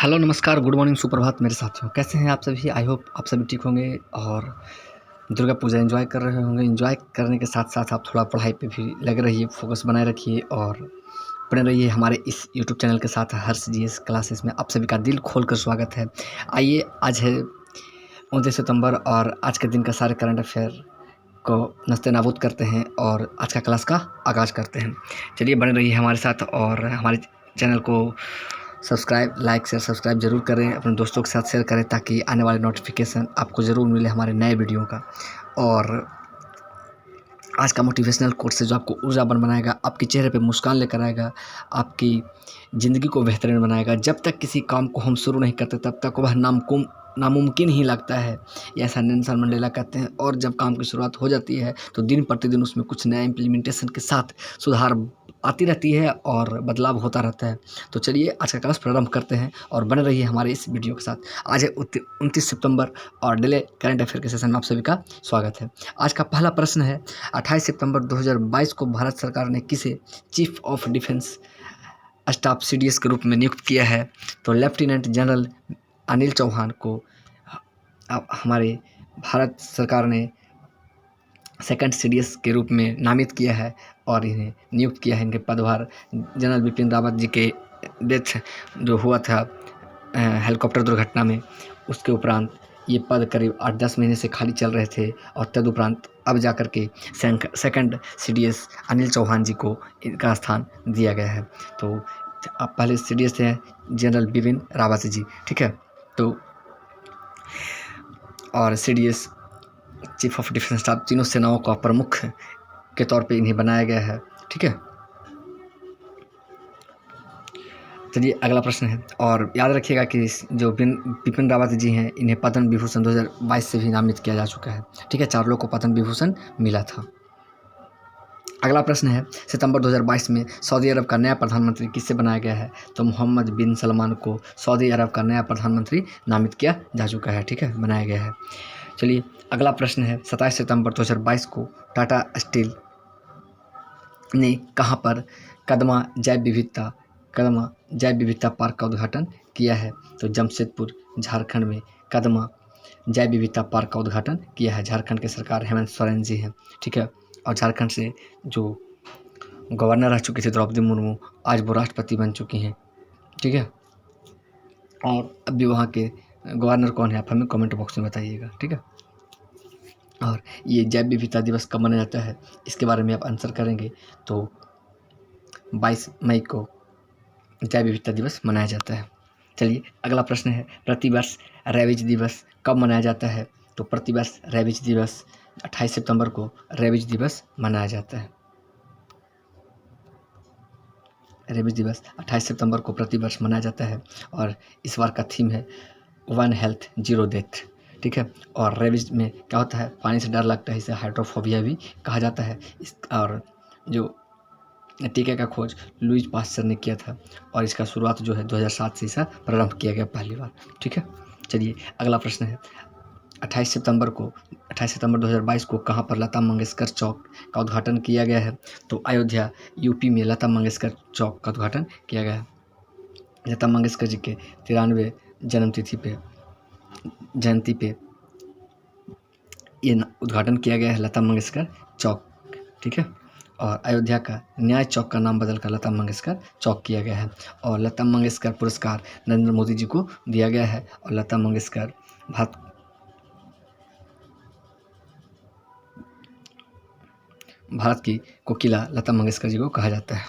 Hello, नमस्कार, good morning, सुप्रभात मेरे साथियों। कैसे हैं आप सभी? आई होप आप सभी ठीक होंगे और दुर्गा पूजा एंजॉय कर रहे होंगे। एंजॉय करने के साथ-साथ आप थोड़ा पढ़ाई पे भी लगे रहिए, फोकस बनाए रखिए और बने रहिए हमारे इस यूट्यूब चैनल के साथ हर्ष जीएस क्लासेस में आप सभी का दिल खोलकर स्वागत है। आइए, आज है 29 सितंबर और आज के दिन का सारे करंट अफेयर को नस्ते-नाबूद करते हैं और आज का क्लास का आगाज़ करते हैं। चलिए, बने रहिए हमारे साथ और हमारे चैनल को सब्सक्राइब, लाइक, शेयर, सब्सक्राइब ज़रूर करें, अपने दोस्तों के साथ शेयर करें ताकि आने वाले नोटिफिकेशन आपको ज़रूर मिले हमारे नए वीडियो का। और आज का मोटिवेशनल कोट्स है जो आपको ऊर्जावान बनाएगा, आपके चेहरे पे मुस्कान लेकर आएगा, आपकी ज़िंदगी को बेहतरीन बनाएगा। जब तक किसी काम को हम शुरू नहीं करते तब तक वह नामुमकिन ही लगता है, ये ऐसा नेल्सन मंडेला कहते हैं। और जब काम की शुरुआत हो जाती है तो दिन प्रतिदिन उसमें कुछ नया इम्प्लीमेंटेशन के साथ सुधार आती रहती है और बदलाव होता रहता है। तो चलिए, आज का क्लास प्रारंभ करते हैं और बने रहिए हमारे इस वीडियो के साथ। आज है 29 सितंबर और डेली करंट अफेयर के सेशन में आप सभी का स्वागत है। आज का पहला प्रश्न है, 28 सितंबर 2022 को भारत सरकार ने किसे chief of defence staff CDS के रूप में नियुक्त किया है? तो लेफ्टिनेंट जनरल अनिल चौहान को हमारे भारत सरकार ने सेकंड सीडीएस के रूप में नामित किया है और इन्हें नियुक्त किया है। इनके पदभार जनरल बिपिन रावत जी के डेथ जो हुआ था हेलीकॉप्टर दुर्घटना में, उसके उपरांत ये पद करीब 8-10 महीने से खाली चल रहे थे और तदुपरांत अब जाकर के सेकंड सीडीएस अनिल चौहान जी को इनका स्थान दिया गया है। तो अब पहले सीडीएस थे जनरल बिपिन रावत जी, ठीक है। तो और CDS chief of defence staff तीनों सेनाओं का प्रमुख के तौर पे इन्हें बनाया गया है, ठीक है। चलिए, अगला प्रश्न है और याद रखिएगा कि जो बिपिन रावत जी हैं इन्हें पद्म विभूषण 2022 से भी नामित किया जा चुका है, ठीक है। 4 लोगों को पद्म विभूषण मिला था। अगला प्रश्न है, सितंबर 2022 में सऊदी अरब का नया प्रधानमंत्री किससे बनाया गया है? तो मोहम्मद बिन सलमान को सऊदी अरब का नया प्रधानमंत्री नामित किया जा चुका है, ठीक है, बनाया गया है। चलिए, अगला प्रश्न है, 27 सितंबर 2022 को टाटा स्टील ने कहाँ पर कदमा जैव विविधता पार्क का उद्घाटन किया है? तो जमशेदपुर, झारखंड में कदमा जैव विविधता पार्क का उद्घाटन किया है। झारखंड के सरकार हेमंत सोरेन जी हैं, ठीक है। और झारखंड से जो गवर्नर रह चुकी थी द्रौपदी मुर्मू, आज वो राष्ट्रपति बन चुकी हैं, ठीक है। और अभी वहाँ के गवर्नर कौन है आप हमें कमेंट बॉक्स में बताइएगा, ठीक है। और ये जैव विविधता दिवस कब मनाया जाता है, इसके बारे में आप आंसर करेंगे तो 22 मई को जैव विविधता दिवस मनाया जाता है। चलिए, अगला प्रश्न है, प्रतिवर्ष रेबीज दिवस कब मनाया जाता है? तो प्रतिवर्ष रेबीज दिवस 28 सितंबर को रेबीज दिवस मनाया जाता है। रेबीज दिवस 28 सितंबर को प्रतिवर्ष मनाया जाता है और इस बार का थीम है वन हेल्थ जीरो डेथ, ठीक है। और रेबीज में क्या होता है, पानी से डर लगता है, इसे हाइड्रोफोबिया भी कहा जाता है। और जो टीके का खोज लुईस पास्चर ने किया था और इसका शुरुआत जो है 2007 से इसे प्रारंभ किया गया पहली बार, ठीक है। चलिए, अगला प्रश्न है, 28 सितंबर 2022 को कहाँ पर लता मंगेशकर चौक का उद्घाटन किया गया है? तो अयोध्या, यूपी में लता मंगेशकर चौक का उद्घाटन किया गया है। लता मंगेशकर जी के 93 जयंती पे ये उद्घाटन किया गया है लता मंगेशकर चौक, ठीक है। और अयोध्या का न्याय चौक का नाम बदलकर लता मंगेशकर चौक किया गया है। और लता मंगेशकर पुरस्कार नरेंद्र मोदी जी को दिया गया है और लता मंगेशकर भारत की कोकिला लता मंगेशकर जी को कहा जाता है।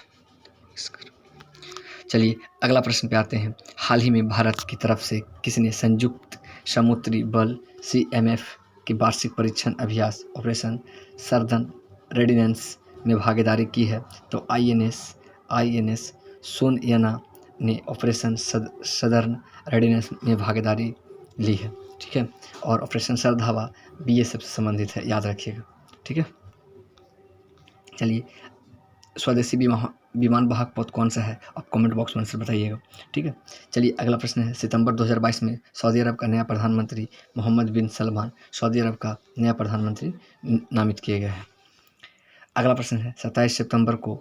चलिए, अगला प्रश्न पे आते हैं, हाल ही में भारत की तरफ से किसने संयुक्त समुद्री बल CMF की वार्षिक परीक्षण अभ्यास ऑपरेशन सर्दन रेडिनेंस में भागीदारी की है? तो INS सुनयना ने ऑपरेशन सदर्न रेडिनेंस में भागीदारी ली है, ठीक है। और ऑपरेशन सरधावा BSF से संबंधित है, याद रखिएगा, ठीक है। चलिए, स्वदेशी विमान वाहक पौध कौन सा है, आप कमेंट बॉक्स में आंसर बताइएगा, ठीक है। चलिए, अगला प्रश्न है, सितंबर 2022 में सऊदी अरब का नया प्रधानमंत्री मोहम्मद बिन सलमान सऊदी अरब का नया प्रधानमंत्री नामित किए गए हैं। अगला प्रश्न है, 27 सितंबर को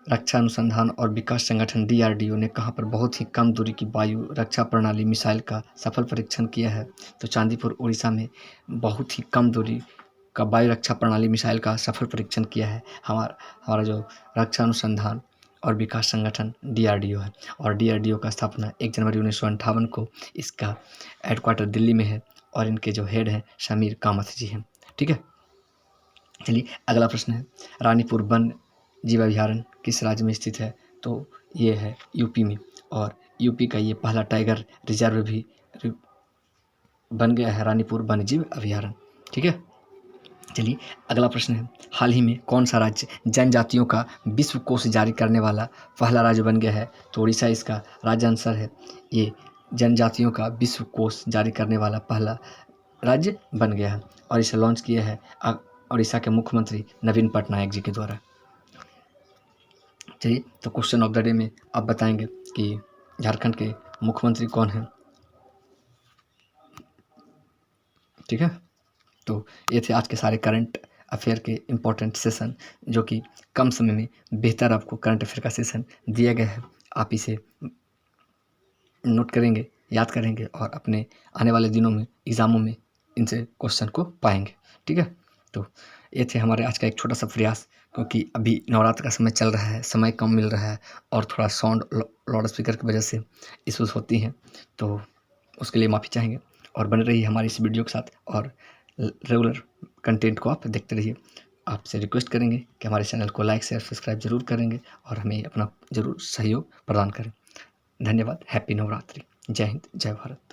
रक्षा अनुसंधान और विकास संगठन DRDO ने कहाँ पर बहुत ही कम दूरी की वायु रक्षा प्रणाली मिसाइल का सफल परीक्षण किया है? तो चांदीपुर उड़ीसा में बहुत ही कम दूरी का वायु रक्षा प्रणाली मिसाइल का सफल परीक्षण किया है हमारा जो रक्षा अनुसंधान और विकास संगठन DRDO है। और DRDO का स्थापना 1 जनवरी 1958 को इसका हेडक्वार्टर दिल्ली में है और इनके जो हेड हैं समीर कामत जी हैं। ठीक है, चलिए अगला प्रश्न है, रानीपुर वन जीव अभयारण्य किस राज्य में स्थित है? तो ये है यूपी में, और यूपी का ये पहला टाइगर रिजर्व भी बन गया है, रानीपुर वन जीव अभयारण्य। ठीक है, चलिए अगला प्रश्न है, हाल ही में कौन सा राज्य जनजातियों का विश्व कोश जारी करने वाला पहला राज्य बन गया है? तो उड़ीसा इसका राज्य आंसर है। ये जनजातियों का विश्व कोश जारी करने वाला पहला राज्य बन गया है और इसे लॉन्च किया है उड़ीसा के मुख्यमंत्री नवीन पटनायक जी के द्वारा। चलिए, तो क्वेश्चन ऑफ द डे में आप बताएंगे कि झारखंड के मुख्यमंत्री कौन हैं। ठीक है, तो ये थे आज के सारे करंट अफेयर के इम्पोर्टेंट सेशन, जो कि कम समय में बेहतर आपको करंट अफेयर का सेशन दिया गया है। आप इसे नोट करेंगे, याद करेंगे और अपने आने वाले दिनों में एग्ज़ामों में इनसे क्वेश्चन को पाएंगे। ठीक है, तो ये थे हमारे आज का एक छोटा सा प्रयास, क्योंकि अभी नवरात्र का समय चल रहा है, समय कम मिल रहा है और थोड़ा साउंड लाउड स्पीकर की वजह से इश्यूज़ होती हैं, तो उसके लिए माफ़ी चाहेंगे। और बने रहिए हमारी इस वीडियो के साथ और रेगुलर कंटेंट को आप देखते रहिए। आपसे रिक्वेस्ट करेंगे कि हमारे चैनल को लाइक शेयर सब्सक्राइब जरूर करेंगे और हमें अपना ज़रूर सहयोग प्रदान करें। धन्यवाद। हैप्पी नवरात्रि। जय हिंद, जय भारत।